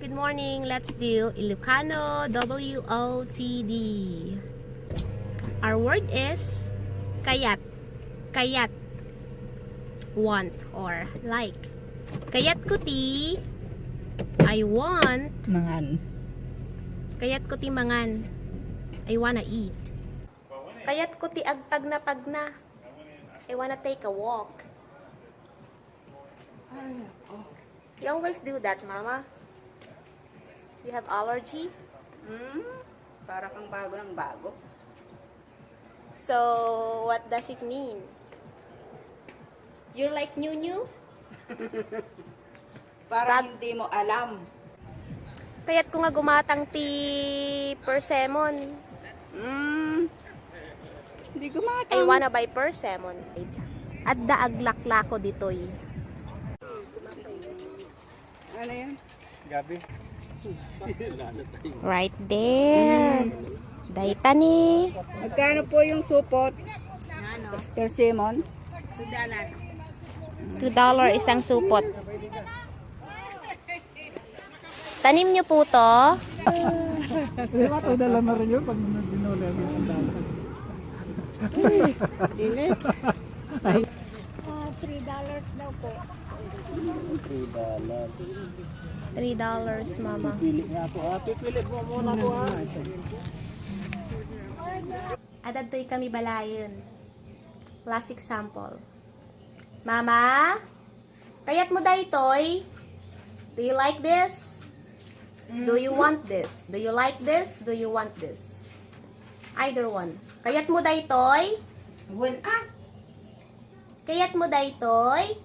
Good morning. Let's do Ilocano WOTD. Our word is kayat. Kayat. Want or like. Kayat kuti. I want. Mangan. Kayat kuti mangan. I wanna eat. Kayat kuti agpag na pagna. I wanna take a walk. You always do that, Mama. You have allergy? Para kang bago ng bago. So, what does it mean? You're like new? Para hindi mo alam. Kaya't ko nga gumatang ti persimmon. Hindi I gumatang. wanna buy persimmon. At daaglakla ko ditoy. Ano yan? Gabi. Right there. Daita ni. Magkano po yung supot? Persimmon? $2 isang supot. Tanim nyo po to. Ito dala na rin yun pag binuli ang dala. $3 daw po. $3, Mama. Pili nga po. Pipili mo muna po. Adadtoy kami balayon. Classic sample. Mama? Kayat mo daytoy? Do you like this? Do you want this? Do you like this? Do you want this? Either one. Kayat mo daytoy? Bun Kayat mo daytoy?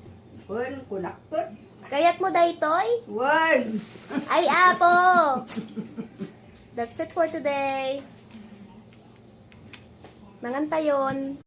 Bun, kunakot. Kayat mo daytoy? Bun! Ay, apo! That's it for today. Mangantayon.